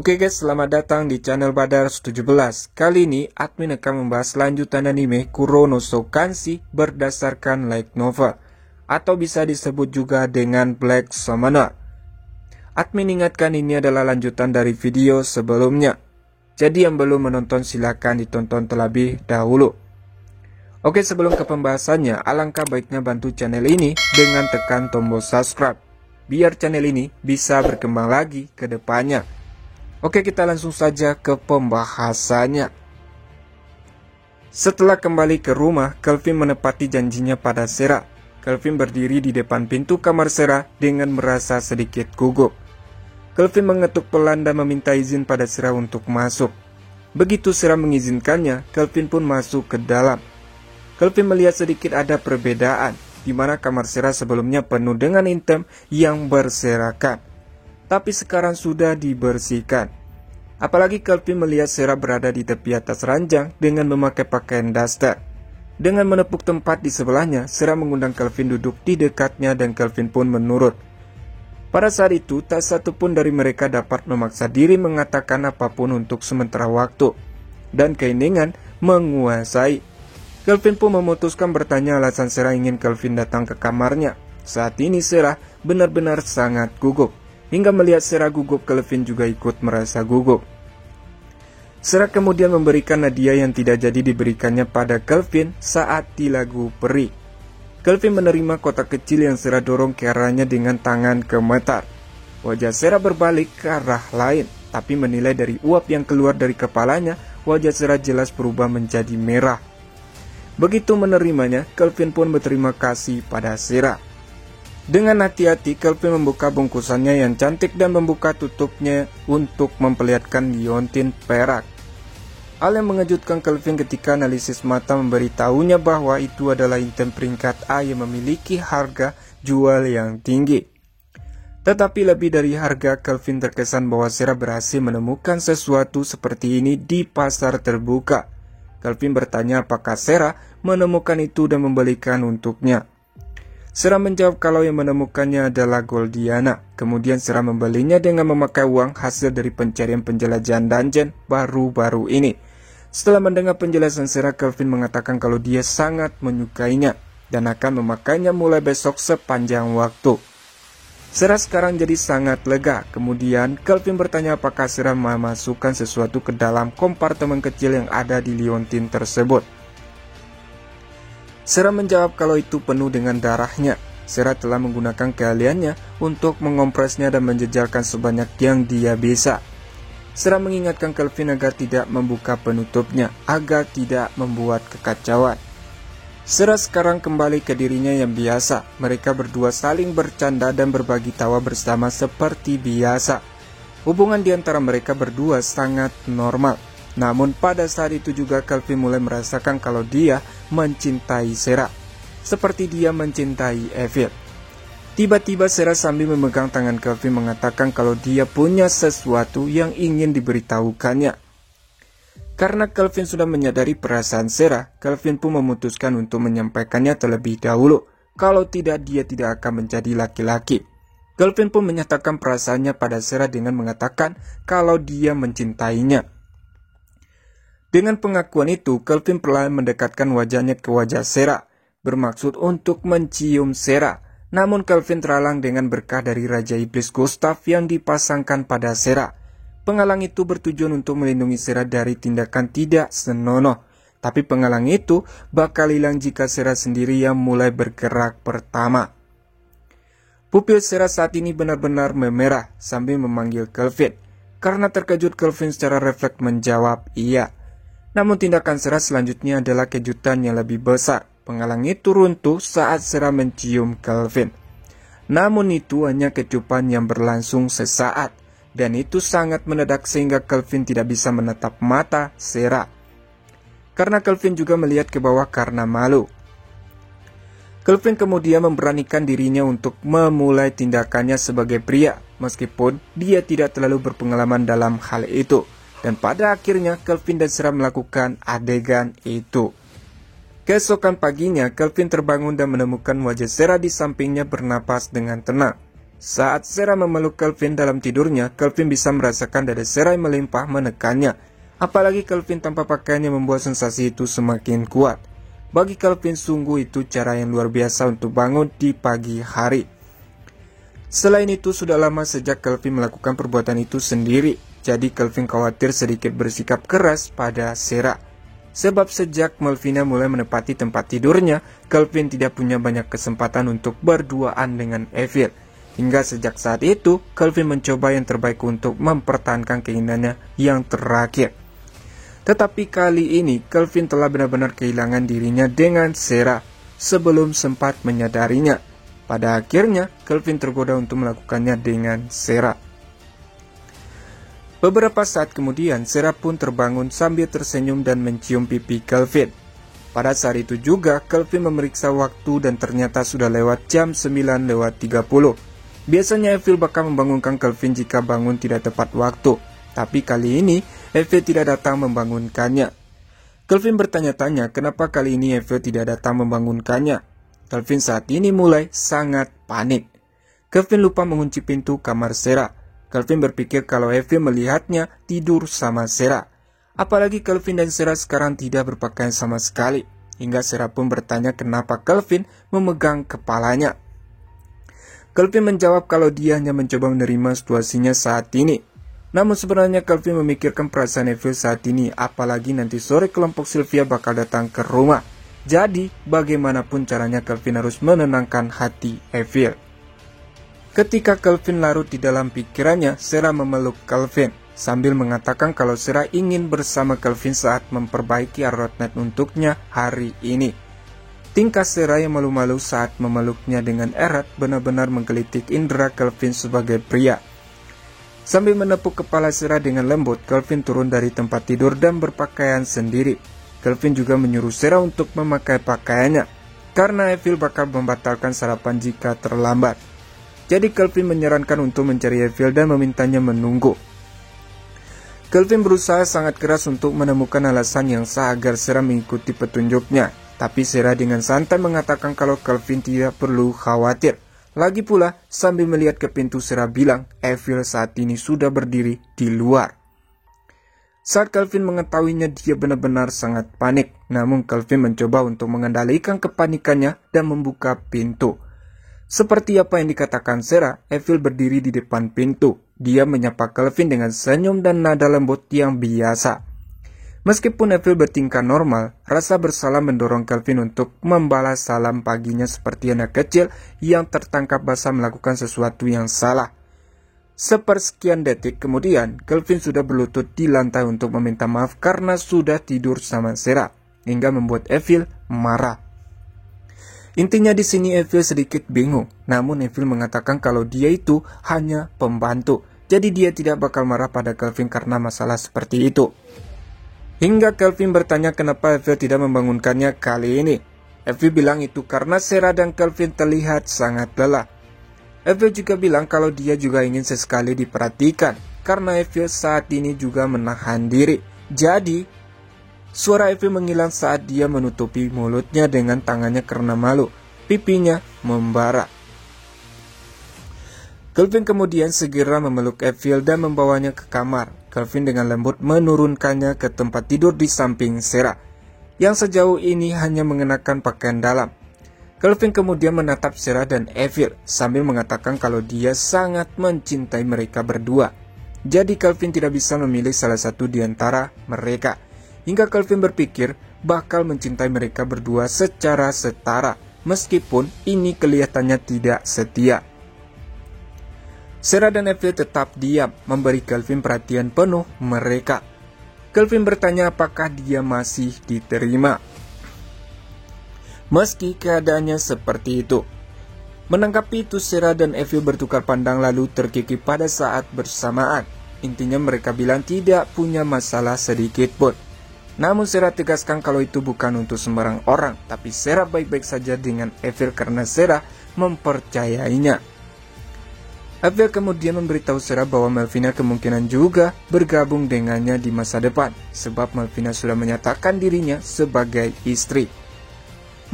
Oke guys, selamat datang di channel Badar 17. Kali ini admin akan membahas lanjutan anime Kuronoso Kanshi berdasarkan light novel, atau bisa disebut juga dengan Black Summoner. Admin ingatkan ini adalah lanjutan dari video sebelumnya, jadi yang belum menonton silahkan ditonton terlebih dahulu. Oke, sebelum ke pembahasannya, alangkah baiknya bantu channel ini dengan tekan tombol subscribe, biar channel ini bisa berkembang lagi ke depannya. Oke, kita langsung saja ke pembahasannya. Setelah kembali ke rumah, Kelvin menepati janjinya pada Sera. Kelvin berdiri di depan pintu kamar Sera dengan merasa sedikit gugup. Kelvin mengetuk pelan dan meminta izin pada Sera untuk masuk. Begitu Sera mengizinkannya, Kelvin pun masuk ke dalam. Kelvin melihat sedikit ada perbedaan, di mana kamar Sera sebelumnya penuh dengan item yang berserakan, tapi sekarang sudah dibersihkan. Apalagi Kelvin melihat Sera berada di tepi atas ranjang dengan memakai pakaian daster. Dengan menepuk tempat di sebelahnya, Sera mengundang Kelvin duduk di dekatnya dan Kelvin pun menurut. Pada saat itu, tak satu pun dari mereka dapat memaksa diri mengatakan apapun untuk sementara waktu, dan keinginan menguasai. Kelvin pun memutuskan bertanya alasan Sera ingin Kelvin datang ke kamarnya. Saat ini Sera benar-benar sangat gugup. Hingga melihat Sera gugup, Kelvin juga ikut merasa gugup. Sera kemudian memberikan hadiah yang tidak jadi diberikannya pada Kelvin saat di lagu Peri. Kelvin menerima kotak kecil yang Sera dorong ke arahnya dengan tangan gemetar. Wajah Sera berbalik ke arah lain, tapi menilai dari uap yang keluar dari kepalanya, wajah Sera jelas berubah menjadi merah. Begitu menerimanya, Kelvin pun berterima kasih pada Sera. Dengan hati-hati, Kelvin membuka bungkusannya yang cantik dan membuka tutupnya untuk memperlihatkan liontin perak. Hal yang mengejutkan Kelvin ketika analisis mata memberitahunya bahwa itu adalah item peringkat A yang memiliki harga jual yang tinggi. Tetapi lebih dari harga, Kelvin terkesan bahwa Sera berhasil menemukan sesuatu seperti ini di pasar terbuka. Kelvin bertanya apakah Sera menemukan itu dan membelikan untuknya. Sera menjawab kalau yang menemukannya adalah Goldiana. Kemudian Sera membelinya dengan memakai uang hasil dari pencarian penjelajahan dungeon baru-baru ini. Setelah mendengar penjelasan Sera, Kelvin mengatakan kalau dia sangat menyukainya dan akan memakainya mulai besok sepanjang waktu. Sera sekarang jadi sangat lega. Kemudian Kelvin bertanya apakah Sera memasukkan sesuatu ke dalam kompartemen kecil yang ada di liontin tersebut. Sera menjawab kalau itu penuh dengan darahnya. Sera telah menggunakan keahliannya untuk mengompresnya dan menjejalkan sebanyak yang dia bisa. Sera mengingatkan Kelvin agar tidak membuka penutupnya, agar tidak membuat kekacauan. Sera sekarang kembali ke dirinya yang biasa. Mereka berdua saling bercanda dan berbagi tawa bersama seperti biasa. Hubungan di antara mereka berdua sangat normal. Namun pada saat itu juga Kelvin mulai merasakan kalau dia mencintai Sera, seperti dia mencintai Evil. Tiba-tiba Sera sambil memegang tangan Kelvin mengatakan kalau dia punya sesuatu yang ingin diberitahukannya. Karena Kelvin sudah menyadari perasaan Sera, Kelvin pun memutuskan untuk menyampaikannya terlebih dahulu. Kalau tidak, dia tidak akan menjadi laki-laki. Kelvin pun menyatakan perasaannya pada Sera dengan mengatakan kalau dia mencintainya. Dengan pengakuan itu, Kelvin perlahan mendekatkan wajahnya ke wajah Sera, bermaksud untuk mencium Sera. Namun Kelvin terhalang dengan berkah dari Raja Iblis Gustav yang dipasangkan pada Sera. Penghalang itu bertujuan untuk melindungi Sera dari tindakan tidak senonoh. Tapi penghalang itu bakal hilang jika Sera sendiri yang mulai bergerak pertama. Pupil Sera saat ini benar-benar memerah sambil memanggil Kelvin. Karena terkejut, Kelvin secara refleks menjawab iya. Namun tindakan Sera selanjutnya adalah kejutan yang lebih besar. Penghalang itu runtuh saat Sera mencium Kelvin. Namun itu hanya kecupan yang berlangsung sesaat. Dan itu sangat mendadak sehingga Kelvin tidak bisa menatap mata Sera. Karena Kelvin juga melihat ke bawah karena malu. Kelvin kemudian memberanikan dirinya untuk memulai tindakannya sebagai pria. Meskipun dia tidak terlalu berpengalaman dalam hal itu. Dan pada akhirnya Kelvin dan Sera melakukan adegan itu. Keesokan paginya Kelvin terbangun dan menemukan wajah Sera di sampingnya bernapas dengan tenang. Saat Sarah memeluk Kelvin dalam tidurnya, Kelvin bisa merasakan dada Sarah yang melimpah menekannya. Apalagi Kelvin tanpa pakaiannya membuat sensasi itu semakin kuat. Bagi Kelvin sungguh itu cara yang luar biasa untuk bangun di pagi hari. Selain itu sudah lama sejak Kelvin melakukan perbuatan itu sendiri. Jadi Kelvin khawatir sedikit bersikap keras pada Sarah. Sebab sejak Melvina mulai menempati tempat tidurnya, Kelvin tidak punya banyak kesempatan untuk berduaan dengan Evil. Hingga sejak saat itu, Kelvin mencoba yang terbaik untuk mempertahankan keinginannya yang terakhir. Tetapi kali ini, Kelvin telah benar-benar kehilangan dirinya dengan Sarah sebelum sempat menyadarinya. Pada akhirnya, Kelvin tergoda untuk melakukannya dengan Sarah. Beberapa saat kemudian, Sarah pun terbangun sambil tersenyum dan mencium pipi Kelvin. Pada saat itu juga, Kelvin memeriksa waktu dan ternyata sudah lewat jam 9:30. Biasanya Evil bakal membangunkan Kelvin jika bangun tidak tepat waktu. Tapi kali ini, Evil tidak datang membangunkannya. Kelvin bertanya-tanya kenapa kali ini Evil tidak datang membangunkannya. Kelvin saat ini mulai sangat panik. Kelvin lupa mengunci pintu kamar Sarah. Kelvin berpikir kalau Evil melihatnya tidur sama Sarah. Apalagi Kelvin dan Sarah sekarang tidak berpakaian sama sekali. Hingga Sarah pun bertanya kenapa Kelvin memegang kepalanya. Kelvin menjawab kalau dia hanya mencoba menerima situasinya saat ini. Namun sebenarnya Kelvin memikirkan perasaan Evil saat ini, apalagi nanti sore kelompok Sylvia bakal datang ke rumah. Jadi, bagaimanapun caranya Kelvin harus menenangkan hati Evil. Ketika Kelvin larut di dalam pikirannya, Sarah memeluk Kelvin sambil mengatakan kalau Sarah ingin bersama Kelvin saat memperbaiki Arrownet untuknya hari ini. Tingkah Sarah yang malu-malu saat memeluknya dengan erat benar-benar menggelitik indera Kelvin sebagai pria. Sambil menepuk kepala Sarah dengan lembut, Kelvin turun dari tempat tidur dan berpakaian sendiri. Kelvin juga menyuruh Sarah untuk memakai pakaiannya, karena Evil bakal membatalkan sarapan jika terlambat. Jadi Kelvin menyarankan untuk mencari Evil dan memintanya menunggu. Kelvin berusaha sangat keras untuk menemukan alasan yang sah agar Sarah mengikuti petunjuknya. Tapi Sarah dengan santai mengatakan kalau Kelvin tidak perlu khawatir. Lagi pula, sambil melihat ke pintu, Sarah bilang Evil saat ini sudah berdiri di luar. Saat Kelvin mengetahuinya, dia benar-benar sangat panik. Namun Kelvin mencoba untuk mengendalikan kepanikannya dan membuka pintu. Seperti apa yang dikatakan Sarah, Evil berdiri di depan pintu. Dia menyapa Kelvin dengan senyum dan nada lembut yang biasa. Meskipun Evil bertingkah normal, rasa bersalah mendorong Kelvin untuk membalas salam paginya seperti anak kecil yang tertangkap basah melakukan sesuatu yang salah. Sepersekian detik kemudian, Kelvin sudah berlutut di lantai untuk meminta maaf karena sudah tidur sama Sarah, hingga membuat Evil marah. Intinya di sini Evil sedikit bingung, namun Evil mengatakan kalau dia itu hanya pembantu, jadi dia tidak bakal marah pada Kelvin karena masalah seperti itu. Hingga Kelvin bertanya kenapa Evil tidak membangunkannya kali ini. Evil bilang itu karena Sarah dan Kelvin terlihat sangat lelah. Evil juga bilang kalau dia juga ingin sesekali diperhatikan, karena Evil saat ini juga menahan diri. Jadi, suara Evil menghilang saat dia menutupi mulutnya dengan tangannya karena malu. Pipinya membara. Kelvin kemudian segera memeluk Evil dan membawanya ke kamar. Kelvin dengan lembut menurunkannya ke tempat tidur di samping Sarah, yang sejauh ini hanya mengenakan pakaian dalam. Kelvin kemudian menatap Sarah dan Evil sambil mengatakan kalau dia sangat mencintai mereka berdua. Jadi Kelvin tidak bisa memilih salah satu di antara mereka. Hingga Kelvin berpikir bakal mencintai mereka berdua secara setara, meskipun ini kelihatannya tidak setia. Sarah dan Evil tetap diam, memberi Kelvin perhatian penuh mereka. Kelvin bertanya apakah dia masih diterima. Meski keadaannya seperti itu. Menanggapi itu, Sarah dan Evil bertukar pandang lalu terkikik pada saat bersamaan. Intinya mereka bilang tidak punya masalah sedikit pun. Namun Sarah tegaskan kalau itu bukan untuk sembarang orang, tapi Sarah baik-baik saja dengan Evil karena Sarah mempercayainya. Evil kemudian memberitahu Sarah bahwa Melvina kemungkinan juga bergabung dengannya di masa depan, sebab Melvina sudah menyatakan dirinya sebagai istri.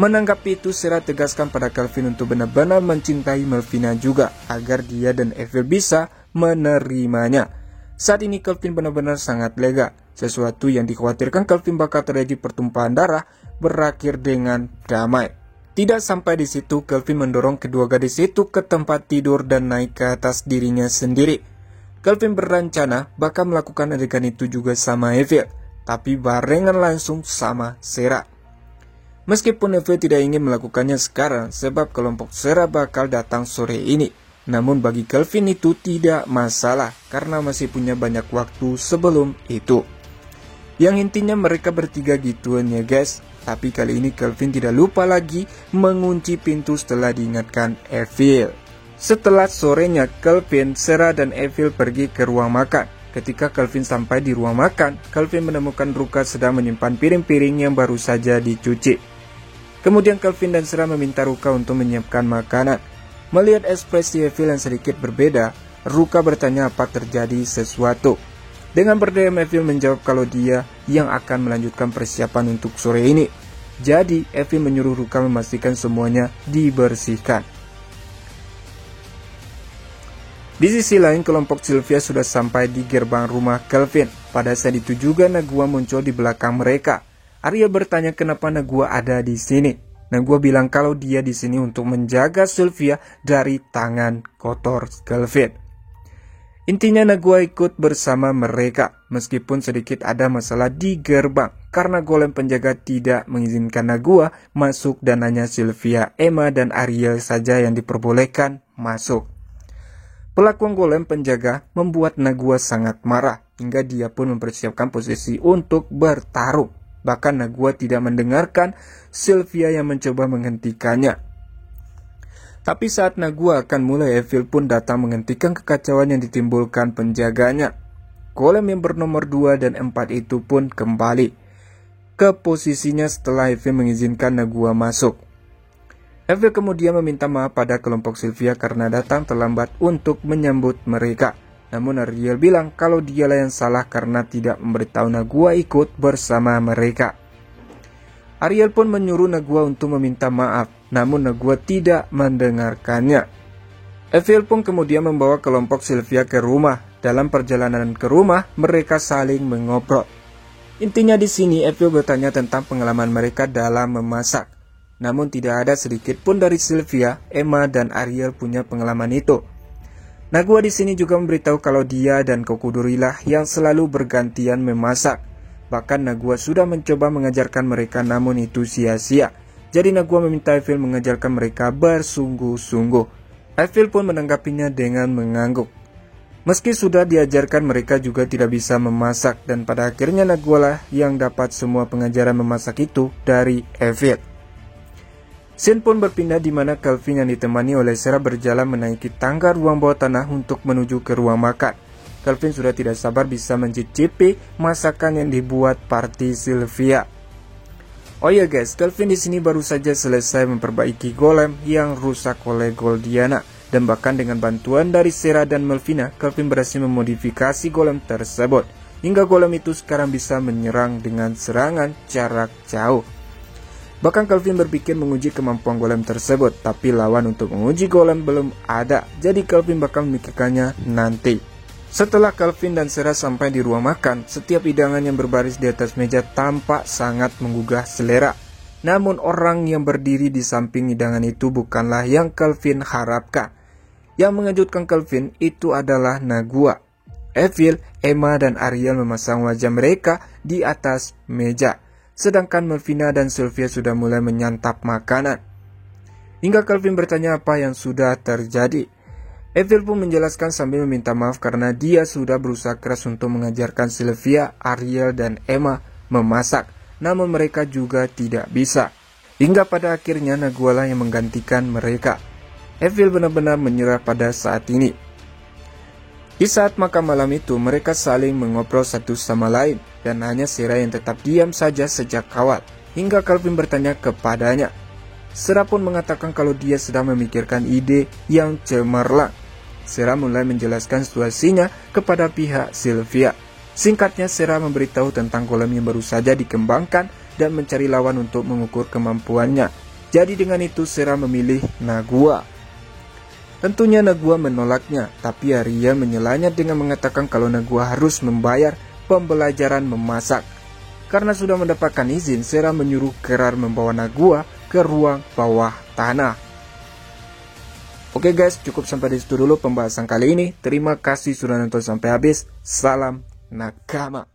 Menanggapi itu, Sarah tegaskan pada Calvin untuk benar-benar mencintai Melvina juga, agar dia dan Evil bisa menerimanya. Saat ini Calvin benar-benar sangat lega. Sesuatu yang dikhawatirkan Calvin bakal terjadi pertumpahan darah berakhir dengan damai. Tidak sampai di situ, Calvin mendorong kedua gadis itu ke tempat tidur dan naik ke atas dirinya sendiri. Calvin berencana bakal melakukan adegan itu juga sama Evil, tapi barengan langsung sama Sarah. Meskipun Evil tidak ingin melakukannya sekarang sebab kelompok Sarah bakal datang sore ini, namun bagi Calvin itu tidak masalah karena masih punya banyak waktu sebelum itu. Yang intinya mereka bertiga gituan ya guys. Tapi kali ini Calvin tidak lupa lagi mengunci pintu setelah diingatkan Evil. Setelah sorenya, Calvin, Sarah, dan Evil pergi ke ruang makan. Ketika Calvin sampai di ruang makan, Calvin menemukan Ruka sedang menyimpan piring-piring yang baru saja dicuci. Kemudian Calvin dan Sarah meminta Ruka untuk menyiapkan makanan. Melihat ekspresi Evil yang sedikit berbeda, Ruka bertanya apa terjadi sesuatu. Dengan berdiam, Evil menjawab kalau dia yang akan melanjutkan persiapan untuk sore ini. Jadi Evil menyuruh Ruka memastikan semuanya dibersihkan. Di sisi lain, kelompok Sylvia sudah sampai di gerbang rumah Calvin. Pada saat itu juga Nagua muncul di belakang mereka. Ariel bertanya kenapa Nagua ada di sini. Nagua bilang kalau dia di sini untuk menjaga Sylvia dari tangan kotor Calvin. Intinya Nagua ikut bersama mereka, meskipun sedikit ada masalah di gerbang karena golem penjaga tidak mengizinkan Nagua masuk dan hanya Sylvia, Emma, dan Ariel saja yang diperbolehkan masuk. Pelakuan golem penjaga membuat Nagua sangat marah hingga dia pun mempersiapkan posisi untuk bertarung. Bahkan Nagua tidak mendengarkan Sylvia yang mencoba menghentikannya. Tapi saat Nagua akan mulai, Evil pun datang menghentikan kekacauan yang ditimbulkan penjaganya. Golem yang bernomor 2 dan 4 itu pun kembali ke posisinya setelah Evil mengizinkan Nagua masuk. Evil kemudian meminta maaf pada kelompok Sylvia karena datang terlambat untuk menyambut mereka. Namun Ariel bilang kalau dialah yang salah karena tidak memberitahu Nagua ikut bersama mereka. Ariel pun menyuruh Nagua untuk meminta maaf, namun Nagua tidak mendengarkannya. Evil pun kemudian membawa kelompok Sylvia ke rumah. Dalam perjalanan ke rumah, mereka saling mengobrol. Intinya di sini Evil bertanya tentang pengalaman mereka dalam memasak. Namun tidak ada sedikit pun dari Sylvia, Emma, dan Ariel punya pengalaman itu. Nagua di sini juga memberitahu kalau dia dan Kokudorilah yang selalu bergantian memasak. Bahkan Nagua sudah mencoba mengajarkan mereka namun itu sia-sia. Jadi Nagua meminta Evil mengajarkan mereka bersungguh-sungguh. Evil pun menanggapinya dengan mengangguk. Meski sudah diajarkan, mereka juga tidak bisa memasak dan pada akhirnya Nagua lah yang dapat semua pengajaran memasak itu dari Evil. Scene pun berpindah di mana Calvin yang ditemani oleh Sarah berjalan menaiki tangga ruang bawah tanah untuk menuju ke ruang makan. Calvin sudah tidak sabar bisa mencicipi masakan yang dibuat party Sylvia. Oh ya guys, Calvin di sini baru saja selesai memperbaiki golem yang rusak oleh Goldiana. Dan bahkan dengan bantuan dari Sarah dan Melvina, Calvin berhasil memodifikasi golem tersebut. Hingga golem itu sekarang bisa menyerang dengan serangan jarak jauh. Bahkan Calvin berpikir menguji kemampuan golem tersebut, tapi lawan untuk menguji golem belum ada, jadi Calvin bakal memikirkannya nanti. Setelah Calvin dan Sarah sampai di ruang makan, setiap hidangan yang berbaris di atas meja tampak sangat menggugah selera. Namun orang yang berdiri di samping hidangan itu bukanlah yang Calvin harapkan. Yang mengejutkan Calvin itu adalah Nagua. Evil, Emma, dan Ariel memasang wajah mereka di atas meja. Sedangkan Melvina dan Sylvia sudah mulai menyantap makanan. Hingga Calvin bertanya apa yang sudah terjadi. Evil pun menjelaskan sambil meminta maaf karena dia sudah berusaha keras untuk mengajarkan Sylvia, Ariel, dan Emma memasak. Namun mereka juga tidak bisa. Hingga pada akhirnya Nagua lah yang menggantikan mereka. Evil benar-benar menyerah pada saat ini. Di saat makan malam itu, mereka saling mengobrol satu sama lain, dan hanya Sarah yang tetap diam saja sejak awal, hingga Calvin bertanya kepadanya. Sarah pun mengatakan kalau dia sedang memikirkan ide yang cemerlang. Sarah mulai menjelaskan situasinya kepada pihak Sylvia. Singkatnya, Sarah memberitahu tentang golem yang baru saja dikembangkan dan mencari lawan untuk mengukur kemampuannya. Jadi dengan itu Sera memilih Nagua. Tentunya Nagua menolaknya, tapi Arya menyelanya dengan mengatakan kalau Nagua harus membayar pembelajaran memasak. Karena sudah mendapatkan izin, Sera menyuruh Gerard membawa Nagua ke ruang bawah tanah. Oke guys, cukup sampai di situ dulu pembahasan kali ini. Terima kasih sudah nonton sampai habis. Salam Nakama.